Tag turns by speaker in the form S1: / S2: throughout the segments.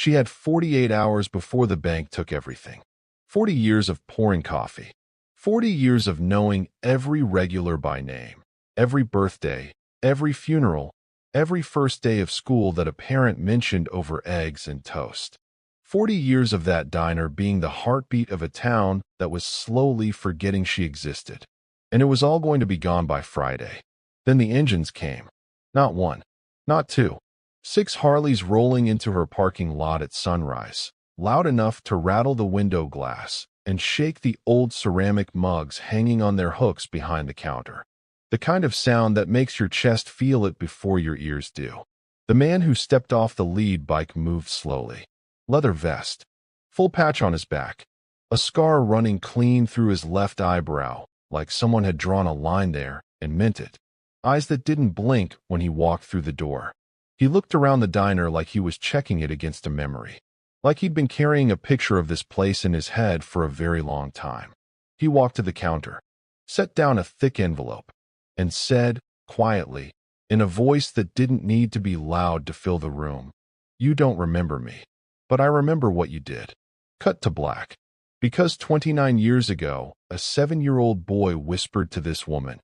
S1: She had 48 hours before the bank took everything. 40 years of pouring coffee. 40 years of knowing every regular by name, every birthday, every funeral, every first day of school that a parent mentioned over eggs and toast. 40 years of that diner being the heartbeat of a town that was slowly forgetting she existed. And it was all going to be gone by Friday. Then the engines came. Not one, not two. 6 Harleys rolling into her parking lot at sunrise, loud enough to rattle the window glass and shake the old ceramic mugs hanging on their hooks behind the counter. The kind of sound that makes your chest feel it before your ears do. The man who stepped off the lead bike moved slowly. Leather vest, full patch on his back, a scar running clean through his left eyebrow, like someone had drawn a line there and meant it. Eyes that didn't blink when he walked through the door. He looked around the diner like he was checking it against a memory, like he'd been carrying a picture of this place in his head for a very long time. He walked to the counter, set down a thick envelope, and said, quietly, in a voice that didn't need to be loud to fill the room, "You don't remember me, but I remember what you did." Cut to black. Because 29 years ago, a 7-year-old boy whispered to this woman,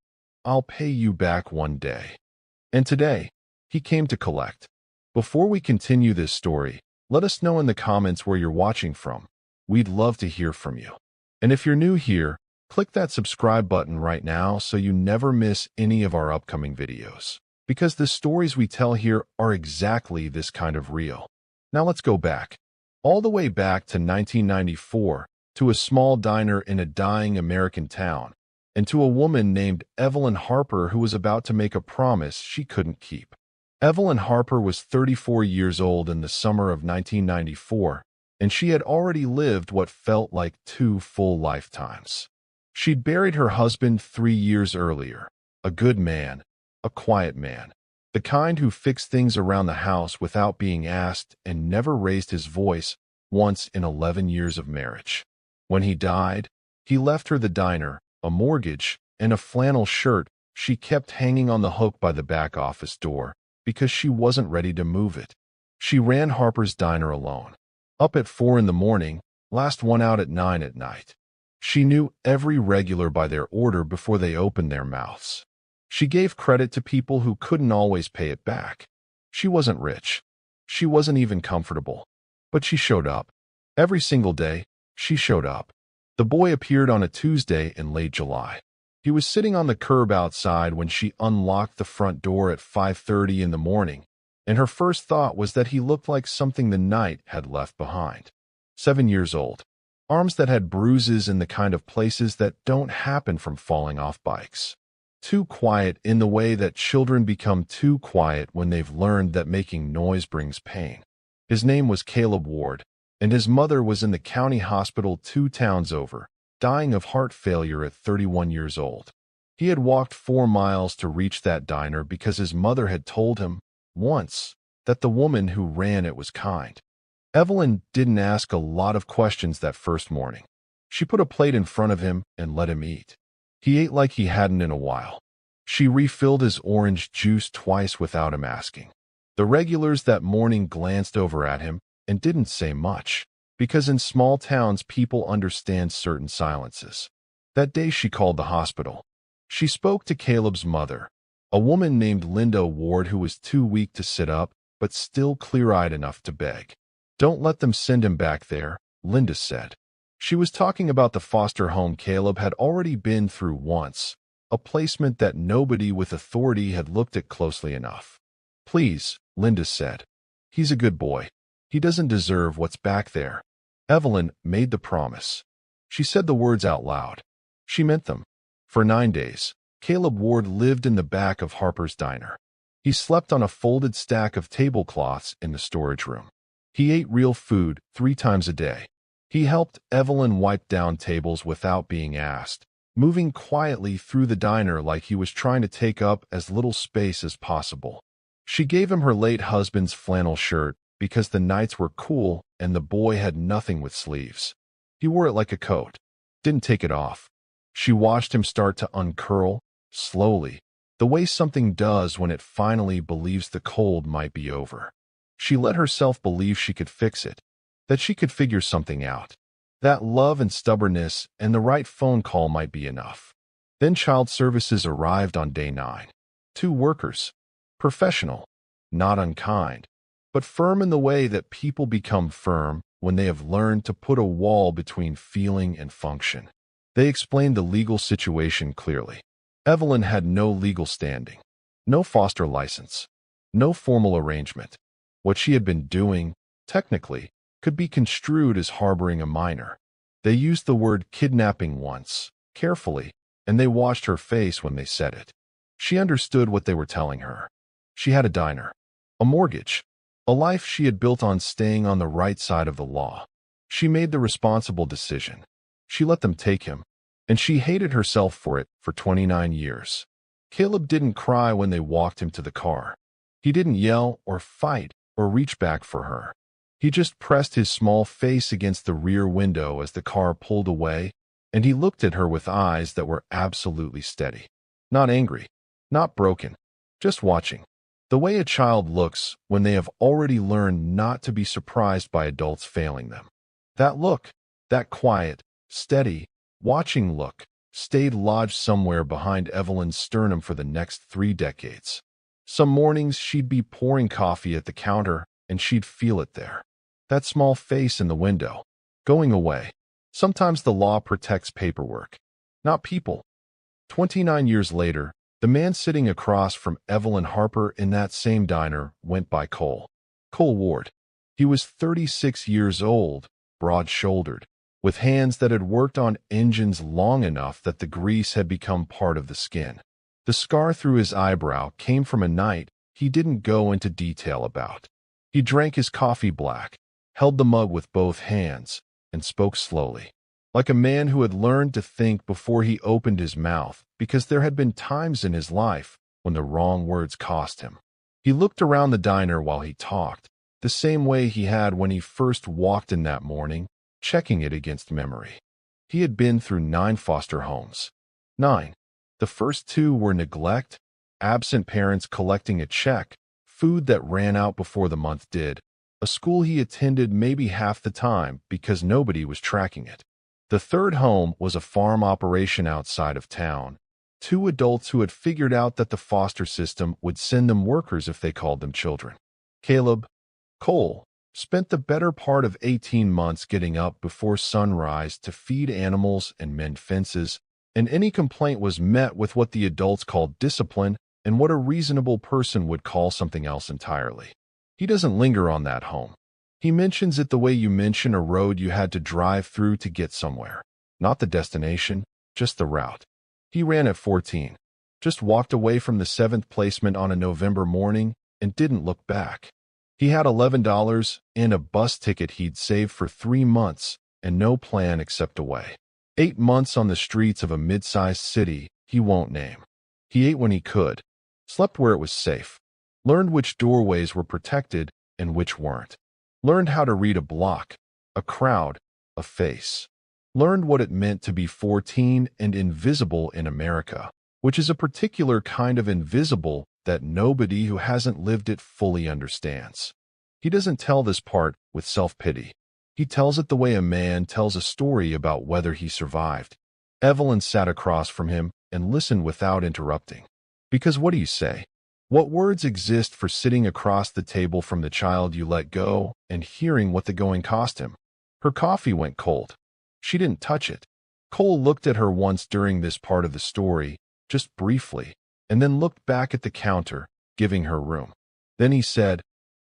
S1: "I'll pay you back one day." And today, he came to collect. Before we continue this story, let us know in the comments where you're watching from. We'd love to hear from you. And if you're new here, click that subscribe button right now so you never miss any of our upcoming videos. Because the stories we tell here are exactly this kind of real. Now let's go back. All the way back to 1994, to a small diner in a dying American town, and to a woman named Evelyn Harper who was about to make a promise she couldn't keep. Evelyn Harper was 34 years old in the summer of 1994, and she had already lived what felt like 2 full lifetimes. She'd buried her husband 3 years earlier, a good man, a quiet man, the kind who fixed things around the house without being asked and never raised his voice once in 11 years of marriage. When he died, he left her the diner, a mortgage, and a flannel shirt she kept hanging on the hook by the back office door because she wasn't ready to move it. She ran Harper's Diner alone. Up at 4 in the morning, last one out at 9 at night. She knew every regular by their order before they opened their mouths. She gave credit to people who couldn't always pay it back. She wasn't rich. She wasn't even comfortable. But she showed up. Every single day, she showed up. The boy appeared on a Tuesday in late July. He was sitting on the curb outside when she unlocked the front door at 5:30 in the morning, and her first thought was that he looked like something the night had left behind. 7 years old. Arms that had bruises in the kind of places that don't happen from falling off bikes. Too quiet in the way that children become too quiet when they've learned that making noise brings pain. His name was Caleb Ward, and his mother was in the county hospital 2 towns over, dying of heart failure at 31 years old. He had walked 4 miles to reach that diner because his mother had told him, once, that the woman who ran it was kind. Evelyn didn't ask a lot of questions that first morning. She put a plate in front of him and let him eat. He ate like he hadn't in a while. She refilled his orange juice twice without him asking. The regulars that morning glanced over at him and didn't say much, because in small towns people understand certain silences. That day she called the hospital. She spoke to Caleb's mother, a woman named Linda Ward who was too weak to sit up but still clear-eyed enough to beg. "Don't let them send him back there," Linda said. She was talking about the foster home Caleb had already been through once, a placement that nobody with authority had looked at closely enough. "Please," Linda said. "He's a good boy. He doesn't deserve what's back there." Evelyn made the promise. She said the words out loud. She meant them. For 9 days, Caleb Ward lived in the back of Harper's Diner. He slept on a folded stack of tablecloths in the storage room. He ate real food 3 times a day. He helped Evelyn wipe down tables without being asked, moving quietly through the diner like he was trying to take up as little space as possible. She gave him her late husband's flannel shirt because the nights were cool and the boy had nothing with sleeves. He wore it like a coat, didn't take it off. She watched him start to uncurl, slowly, the way something does when it finally believes the cold might be over. She let herself believe she could fix it, that she could figure something out, that love and stubbornness and the right phone call might be enough. Then child services arrived on day 9. 2 workers, professional, not unkind, but firm in the way that people become firm when they have learned to put a wall between feeling and function. They explained the legal situation clearly. Evelyn had no legal standing, no foster license, no formal arrangement. What she had been doing, technically, could be construed as harboring a minor. They used the word kidnapping once, carefully, and they watched her face when they said it. She understood what they were telling her. She had a diner, a mortgage, a life she had built on staying on the right side of the law. She made the responsible decision. She let them take him, and she hated herself for it for 29 years. Caleb didn't cry when they walked him to the car. He didn't yell or fight or reach back for her. He just pressed his small face against the rear window as the car pulled away, and he looked at her with eyes that were absolutely steady. Not angry, not broken, just watching. The way a child looks when they have already learned not to be surprised by adults failing them. That look, that quiet, steady, watching look, stayed lodged somewhere behind Evelyn's sternum for the next 3 decades. Some mornings she'd be pouring coffee at the counter and she'd feel it there. That small face in the window, going away. Sometimes the law protects paperwork, not people. 29 years later, the man sitting across from Evelyn Harper in that same diner went by Cole. Cole Ward. He was 36 years old, broad-shouldered, with hands that had worked on engines long enough that the grease had become part of the skin. The scar through his eyebrow came from a night he didn't go into detail about. He drank his coffee black, held the mug with both hands, and spoke slowly, like a man who had learned to think before he opened his mouth, because there had been times in his life when the wrong words cost him. He looked around the diner while he talked, the same way he had when he first walked in that morning, checking it against memory. He had been through 9 foster homes. 9. The first 2 were neglect, absent parents collecting a check, food that ran out before the month did, a school he attended maybe half the time because nobody was tracking it. The 3rd home was a farm operation outside of town. 2 adults who had figured out that the foster system would send them workers if they called them children. Caleb, Cole, spent the better part of 18 months getting up before sunrise to feed animals and mend fences, and any complaint was met with what the adults called discipline and what a reasonable person would call something else entirely. He doesn't linger on that home. He mentions it the way you mention a road you had to drive through to get somewhere. Not the destination, just the route. He ran at 14, just walked away from the 7th placement on a November morning and didn't look back. He had $11 in a bus ticket he'd saved for 3 months and no plan except away. 8 months on the streets of a mid-sized city he won't name. He ate when he could, slept where it was safe, learned which doorways were protected and which weren't, learned how to read a block, a crowd, a face, learned what it meant to be 14 and invisible in America, which is a particular kind of invisible that nobody who hasn't lived it fully understands. He doesn't tell this part with self-pity. He tells it the way a man tells a story about whether he survived. Evelyn sat across from him and listened without interrupting. Because what do you say? What words exist for sitting across the table from the child you let go and hearing what the going cost him? Her coffee went cold. She didn't touch it. Cole looked at her once during this part of the story, just briefly, and then looked back at the counter, giving her room. Then he said,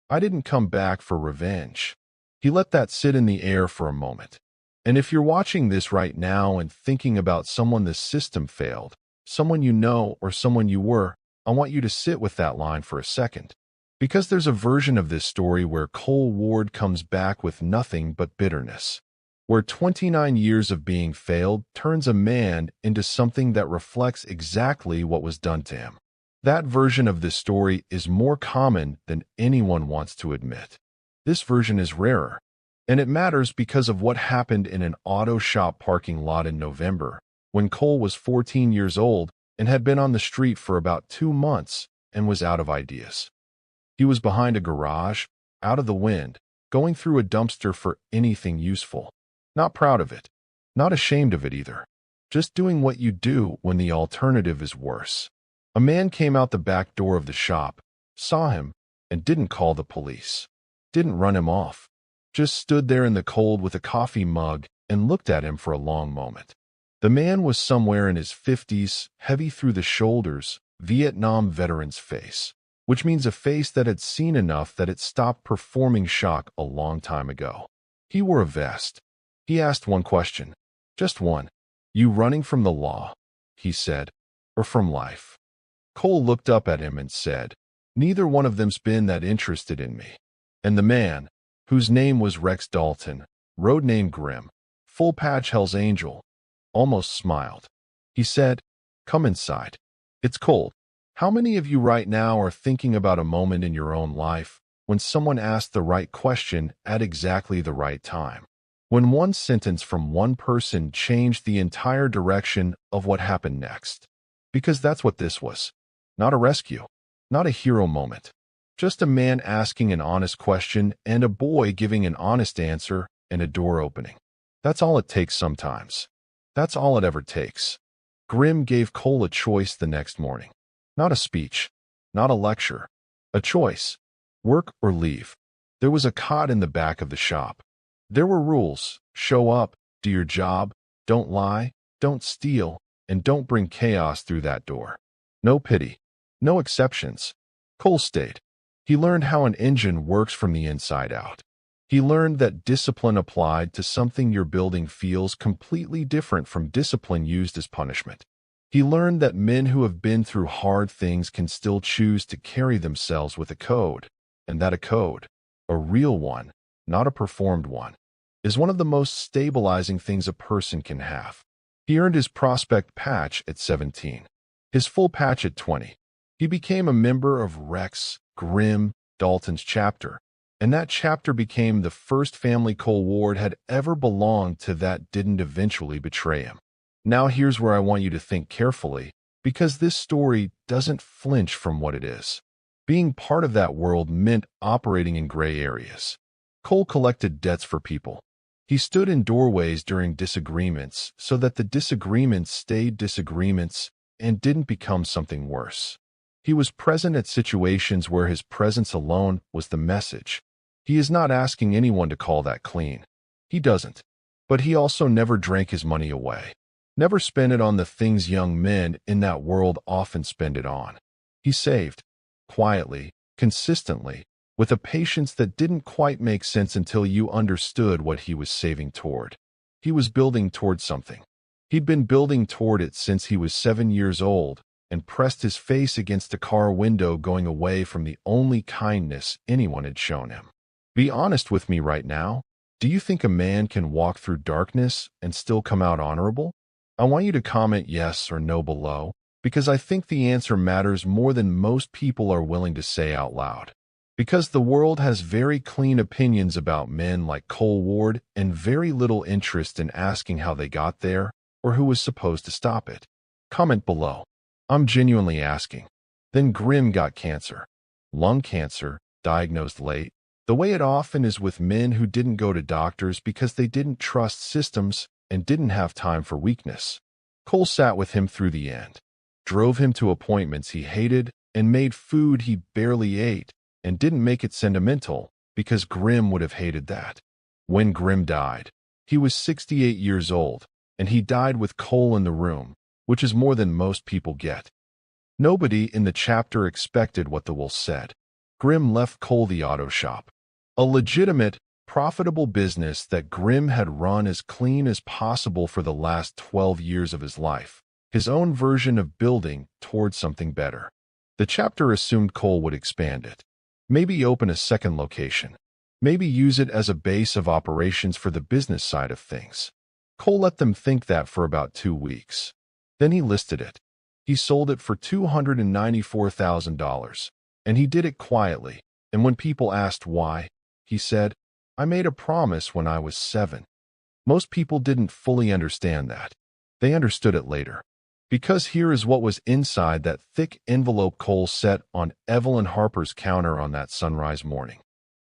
S1: "I didn't come back for revenge." He let that sit in the air for a moment. And if you're watching this right now and thinking about someone the system failed, someone you know or someone you were, I want you to sit with that line for a second. Because there's a version of this story where Cole Ward comes back with nothing but bitterness, where 29 years of being failed turns a man into something that reflects exactly what was done to him. That version of this story is more common than anyone wants to admit. This version is rarer, and it matters because of what happened in an auto shop parking lot in November, when Cole was 14 years old and had been on the street for about 2 months and was out of ideas. He was behind a garage, out of the wind, going through a dumpster for anything useful. Not proud of it. Not ashamed of it either. Just doing what you do when the alternative is worse. A man came out the back door of the shop, saw him, and didn't call the police. Didn't run him off. Just stood there in the cold with a coffee mug and looked at him for a long moment. The man was somewhere in his 50s, heavy through the shoulders, Vietnam veteran's face, which means a face that had seen enough that it stopped performing shock a long time ago. He wore a vest. He asked one question. Just one. You running from the law, he said, or from life? Cole looked up at him and said, neither one of them's been that interested in me. And the man, whose name was Rex Dalton, road name Grim, full patch Hell's Angel, almost smiled. He said, come inside. It's cold. How many of you right now are thinking about a moment in your own life when someone asked the right question at exactly the right time? When one sentence from one person changed the entire direction of what happened next? Because that's what this was. Not a rescue. Not a hero moment. Just a man asking an honest question and a boy giving an honest answer and a door opening. That's all it takes sometimes. That's all it ever takes. Grim gave Cole a choice the next morning. Not a speech. Not a lecture. A choice. Work or leave. There was a cot in the back of the shop. There were rules. Show up, do your job, don't lie, don't steal, and don't bring chaos through that door. No pity. No exceptions. Cole stayed. He learned how an engine works from the inside out. He learned that discipline applied to something you're building feels completely different from discipline used as punishment. He learned that men who have been through hard things can still choose to carry themselves with a code, and that a code, a real one, not a performed one, is one of the most stabilizing things a person can have. He earned his prospect patch at 17, his full patch at 20. He became a member of Rex, Grim, Dalton's chapter, and that chapter became the first family Cole Ward had ever belonged to that didn't eventually betray him. Now here's where I want you to think carefully, because this story doesn't flinch from what it is. Being part of that world meant operating in gray areas. Cole collected debts for people. He stood in doorways during disagreements so that the disagreements stayed disagreements and didn't become something worse. He was present at situations where his presence alone was the message. He is not asking anyone to call that clean. He doesn't. But he also never drank his money away. Never spent it on the things young men in that world often spend it on. He saved. Quietly, consistently, with a patience that didn't quite make sense until you understood what he was saving toward. He was building toward something. He'd been building toward it since he was 7 years old and pressed his face against a car window going away from the only kindness anyone had shown him. Be honest with me right now. Do you think a man can walk through darkness and still come out honorable? I want you to comment yes or no below, because I think the answer matters more than most people are willing to say out loud. Because the world has very clean opinions about men like Cole Ward and very little interest in asking how they got there or who was supposed to stop it. Comment below. I'm genuinely asking. Then Grim got cancer. Lung cancer, diagnosed late. The way it often is with men who didn't go to doctors because they didn't trust systems and didn't have time for weakness. Cole sat with him through the end, drove him to appointments he hated, and made food he barely ate, and didn't make it sentimental because Grim would have hated that. When Grim died, he was 68 years old, and he died with Cole in the room, which is more than most people get. Nobody in the chapter expected what the wolf said. Grim left Cole the auto shop, a legitimate, profitable business that Grim had run as clean as possible for the last 12 years of his life, his own version of building towards something better. The chapter assumed Cole would expand it. Maybe open a second location. Maybe use it as a base of operations for the business side of things. Cole let them think that for about 2 weeks. Then he listed it. He sold it for $294,000, and he did it quietly, and when people asked why, he said, I made a promise when I was 7. Most people didn't fully understand that. They understood it later. Because here is what was inside that thick envelope Cole set on Evelyn Harper's counter on that sunrise morning.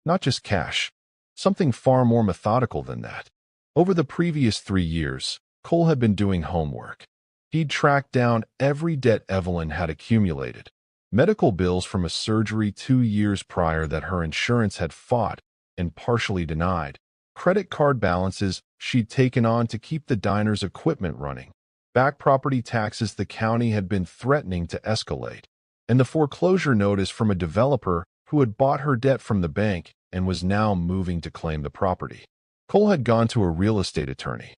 S1: Not just cash. Something far more methodical than that. Over the previous 3 years, Cole had been doing homework. He'd tracked down every debt Evelyn had accumulated. Medical bills from a surgery 2 years prior that her insurance had fought and partially denied. Credit card balances she'd taken on to keep the diner's equipment running. Back property taxes the county had been threatening to escalate. And the foreclosure notice from a developer who had bought her debt from the bank and was now moving to claim the property. Cole had gone to a real estate attorney.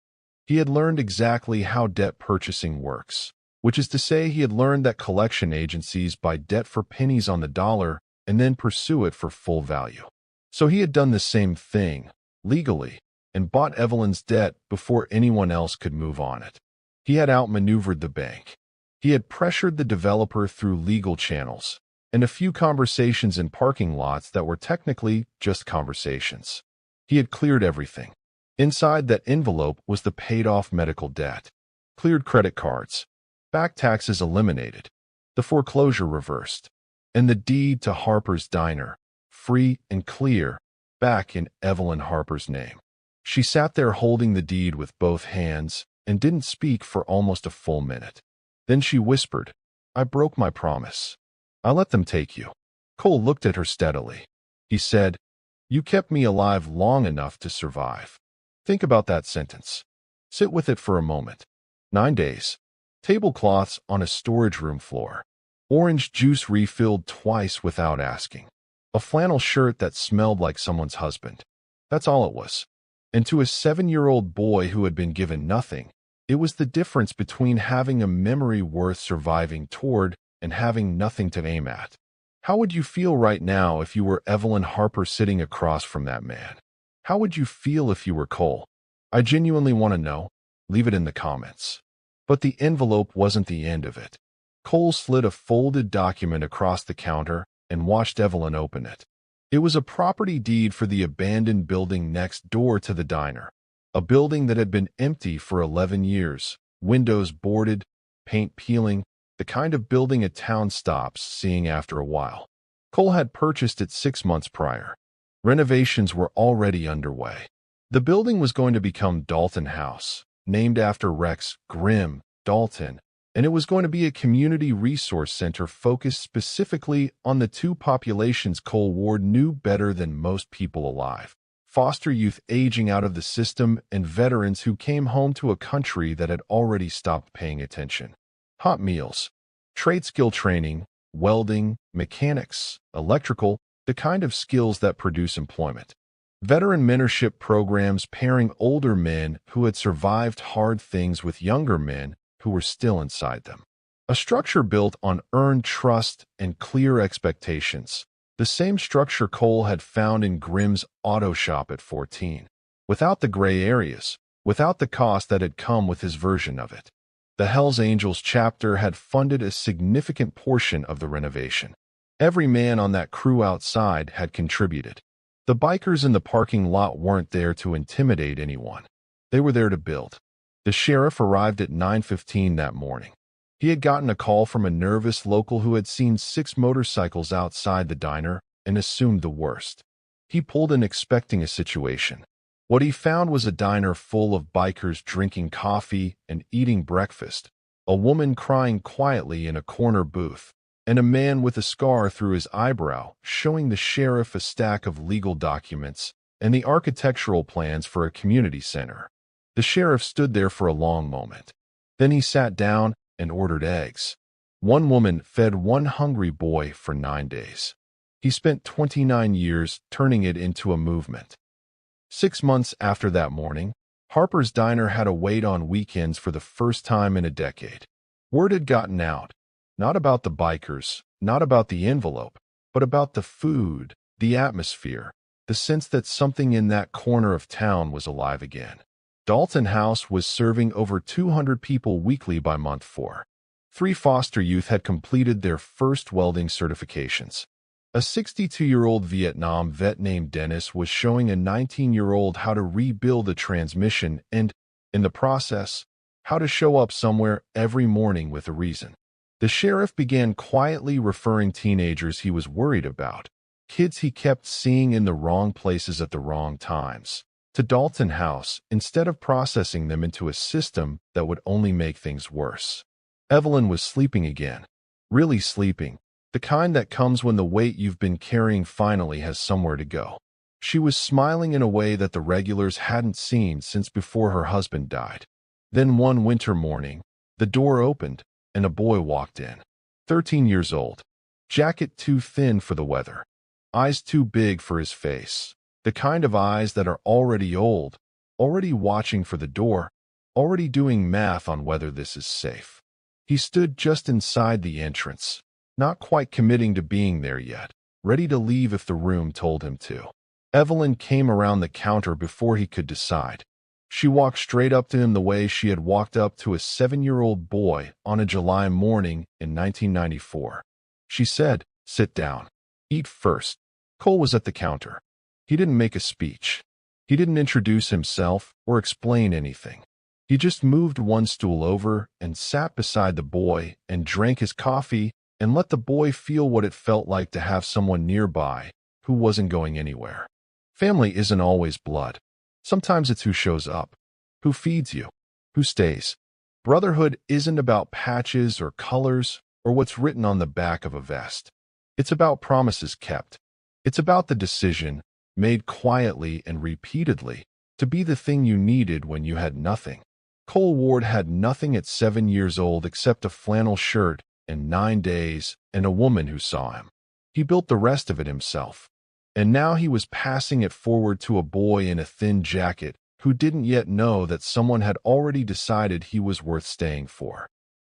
S1: He had learned exactly how debt purchasing works, which is to say he had learned that collection agencies buy debt for pennies on the dollar and then pursue it for full value. So he had done the same thing, legally, and bought Evelyn's debt before anyone else could move on it. He had outmaneuvered the bank. He had pressured the developer through legal channels, and a few conversations in parking lots that were technically just conversations. He had cleared everything. Inside that envelope was the paid-off medical debt, cleared credit cards, back taxes eliminated, the foreclosure reversed, and the deed to Harper's Diner, free and clear, back in Evelyn Harper's name. She sat there holding the deed with both hands and didn't speak for almost a full minute. Then she whispered, "I broke my promise. I let them take you." Cole looked at her steadily. He said, "You kept me alive long enough to survive." Think about that sentence. Sit with it for a moment. 9 days. Tablecloths on a storage room floor. Orange juice refilled twice without asking. A flannel shirt that smelled like someone's husband. That's all it was. And to a 7-year-old boy who had been given nothing, it was the difference between having a memory worth surviving toward and having nothing to aim at. How would you feel right now if you were Evelyn Harper sitting across from that man? How would you feel if you were Cole? I genuinely want to know. Leave it in the comments. But the envelope wasn't the end of it. Cole slid a folded document across the counter and watched Evelyn open it. It was a property deed for the abandoned building next door to the diner. A building that had been empty for 11 years, windows boarded, paint peeling, the kind of building a town stops seeing after a while. Cole had purchased it 6 months prior. Renovations were already underway. The building was going to become Dalton House, named after Rex Grim Dalton, and it was going to be a community resource center focused specifically on the two populations Cole Ward knew better than most people alive: foster youth aging out of the system and veterans who came home to a country that had already stopped paying attention. Hot meals, trade skill training, welding, mechanics, electrical, the kind of skills that produce employment. Veteran mentorship programs pairing older men who had survived hard things with younger men who were still inside them. A structure built on earned trust and clear expectations. The same structure Cole had found in Grimm's auto shop at 14. Without the gray areas, without the cost that had come with his version of it. The Hells Angels chapter had funded a significant portion of the renovation. Every man on that crew outside had contributed. The bikers in the parking lot weren't there to intimidate anyone. They were there to build. The sheriff arrived at 9:15 that morning. He had gotten a call from a nervous local who had seen 6 motorcycles outside the diner and assumed the worst. He pulled in expecting a situation. What he found was a diner full of bikers drinking coffee and eating breakfast, a woman crying quietly in a corner booth, and a man with a scar through his eyebrow showing the sheriff a stack of legal documents and the architectural plans for a community center. The sheriff stood there for a long moment. Then he sat down and ordered eggs. One woman fed one hungry boy for 9 days. He spent 29 years turning it into a movement. 6 months after that morning, Harper's Diner had a wait on weekends for the first time in a decade. Word had gotten out. Not about the bikers, not about the envelope, but about the food, the atmosphere, the sense that something in that corner of town was alive again. Dalton House was serving over 200 people weekly by month 4. 3 foster youth had completed their first welding certifications. A 62-year-old Vietnam vet named Dennis was showing a 19-year-old how to rebuild a transmission and, in the process, how to show up somewhere every morning with a reason. The sheriff began quietly referring teenagers he was worried about, Kids he kept seeing in the wrong places at the wrong times. To Dalton House, instead of processing them into a system that would only make things worse. Evelyn was sleeping again. Really sleeping. The kind that comes when the weight you've been carrying finally has somewhere to go. She was smiling in a way that the regulars hadn't seen since before her husband died. Then one winter morning, the door opened, and a boy walked in. 13 years old. Jacket too thin for the weather. Eyes too big for his face. The kind of eyes that are already old, already watching for the door, already doing math on whether this is safe. He stood just inside the entrance, not quite committing to being there yet, ready to leave if the room told him to. Evelyn came around the counter before he could decide. She walked straight up to him the way she had walked up to a 7-year-old boy on a July morning in 1994. She said, "Sit down. Eat first." Cole was at the counter. He didn't make a speech. He didn't introduce himself or explain anything. He just moved one stool over and sat beside the boy and drank his coffee and let the boy feel what it felt like to have someone nearby who wasn't going anywhere. Family isn't always blood. Sometimes it's who shows up, who feeds you, who stays. Brotherhood isn't about patches or colors or what's written on the back of a vest. It's about promises kept. It's about the decision, made quietly and repeatedly, to be the thing you needed when you had nothing. Cole Ward had nothing at 7 years old except a flannel shirt and 9 days and a woman who saw him. He built the rest of it himself. And now he was passing it forward to a boy in a thin jacket who didn't yet know that someone had already decided he was worth staying for.